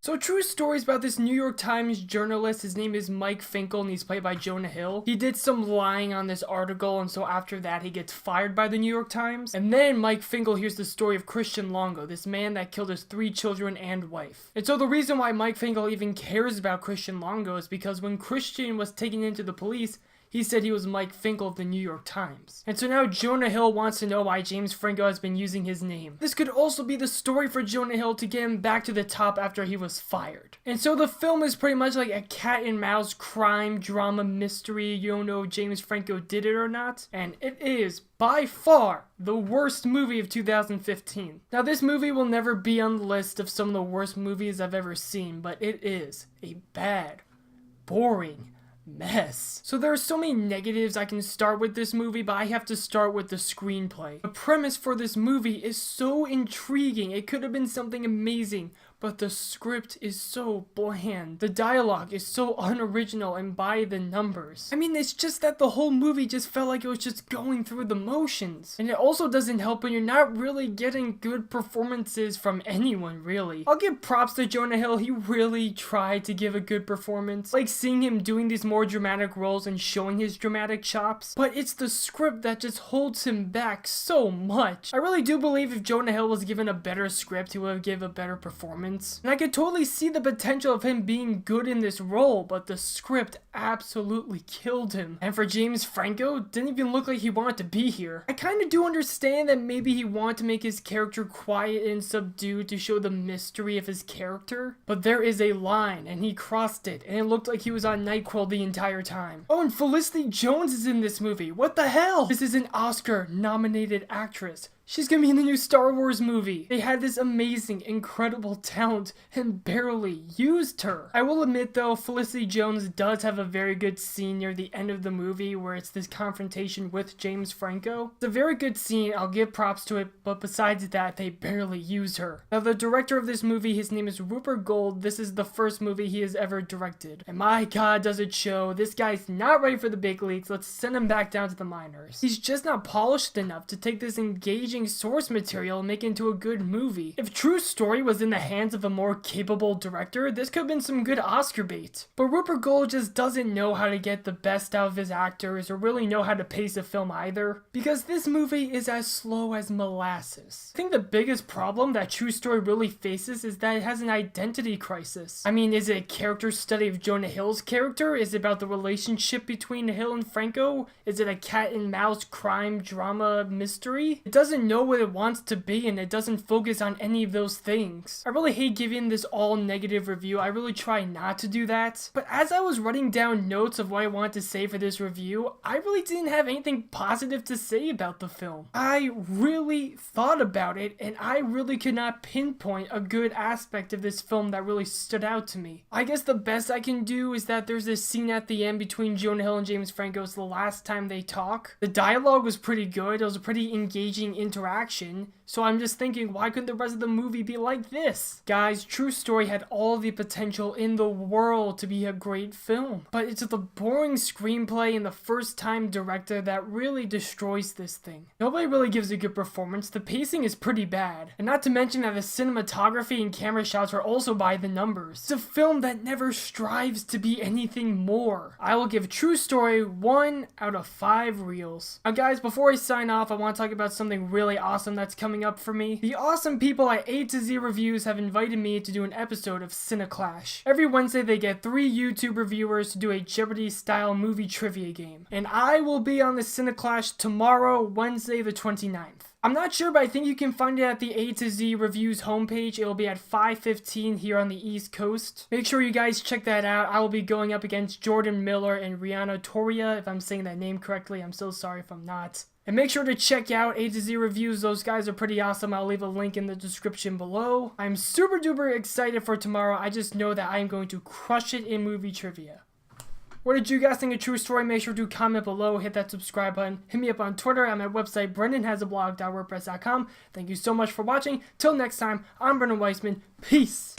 So true stories about this New York Times journalist. His name is Mike Finkel and he's played by Jonah Hill. He did some lying on this article, and so after that he gets fired by the New York Times. And then Mike Finkel hears the story of Christian Longo, this man that killed his 3 children and wife. And so the reason why Mike Finkel even cares about Christian Longo is because when Christian was taken into the police, he said he was Mike Finkel of the New York Times. And so now Jonah Hill wants to know why James Franco has been using his name. This could also be the story for Jonah Hill to get him back to the top after he was fired. And so the film is pretty much like a cat and mouse crime drama mystery. You don't know if James Franco did it or not. And it is by far the worst movie of 2015. Now this movie will never be on the list of some of the worst movies I've ever seen, but it is a bad, boring mess. So there are so many negatives I can start with this movie, but I have to start with the screenplay. The premise for this movie is so intriguing. It could have been something amazing, but the script is so bland. The dialogue is so unoriginal and by the numbers. I mean, it's just that the whole movie just felt like it was just going through the motions. And it also doesn't help when you're not really getting good performances from anyone, really. I'll give props to Jonah Hill. He really tried to give a good performance. Like seeing him doing these more dramatic roles and showing his dramatic chops. But it's the script that just holds him back so much. I really do believe if Jonah Hill was given a better script, he would have given a better performance. And I could totally see the potential of him being good in this role, but the script absolutely killed him. And for James Franco, didn't even look like he wanted to be here. I kind of do understand that maybe he wanted to make his character quiet and subdued to show the mystery of his character, but there is a line and he crossed it and it looked like he was on NyQuil the entire time. Oh, and Felicity Jones is in this movie. What the hell? This is an Oscar-nominated actress. She's gonna be in the new Star Wars movie. They had this amazing, incredible talent and barely used her. I will admit though, Felicity Jones does have a very good scene near the end of the movie where it's this confrontation with James Franco. It's a very good scene, I'll give props to it, but besides that, they barely use her. Now the director of this movie, his name is Rupert Gold. This is the first movie he has ever directed. And my god, does it show. This guy's not ready for the big leagues. Let's send him back down to the minors. He's just not polished enough to take this engaging source material and make it into a good movie. If True Story was in the hands of a more capable director, this could have been some good Oscar bait. But Rupert Gold just doesn't know how to get the best out of his actors or really know how to pace a film either, because this movie is as slow as molasses. I think the biggest problem that True Story really faces is that it has an identity crisis. I mean, is it a character study of Jonah Hill's character? Is it about the relationship between Hill and Franco? Is it a cat and mouse crime drama mystery? It doesn't know what it wants to be and it doesn't focus on any of those things. I really hate giving this all negative review. I really try not to do that. But as I was writing down notes of what I wanted to say for this review, I really didn't have anything positive to say about the film. I really thought about it and I really could not pinpoint a good aspect of this film that really stood out to me. I guess the best I can do is that there's this scene at the end between Jonah Hill and James Franco. It's the last time they talk. The dialogue was pretty good. It was a pretty engaging interaction. So I'm just thinking, why couldn't the rest of the movie be like this? Guys, True Story had all the potential in the world to be a great film, but it's the boring screenplay and the first time director that really destroys this thing. Nobody really gives a good performance. The pacing is pretty bad, and not to mention that the cinematography and camera shots are also by the numbers. It's a film that never strives to be anything more. I will give True Story 1 out of 5 reels. Now guys, before I sign off, I want to talk about something really awesome that's coming up for me. The awesome people at A to Z Reviews have invited me to do an episode of CineClash. Every Wednesday they get 3 YouTube reviewers to do a Jeopardy style movie trivia game. And I will be on the CineClash tomorrow, Wednesday the 29th. I'm not sure, but I think you can find it at the A to Z Reviews homepage. It will be at 5:15 here on the East Coast. Make sure you guys check that out. I will be going up against Jordan Miller and Rihanna Toria. If I'm saying that name correctly, I'm so sorry if I'm not. And make sure to check out A to Z Reviews. Those guys are pretty awesome. I'll leave a link in the description below. I'm super duper excited for tomorrow. I just know that I'm going to crush it in movie trivia. What did you guys think of True Story? Make sure to comment below, hit that subscribe button, hit me up on Twitter at my website, brendanhasablog.wordpress.com. Thank you so much for watching. Till next time, I'm Brendan Weissman. Peace.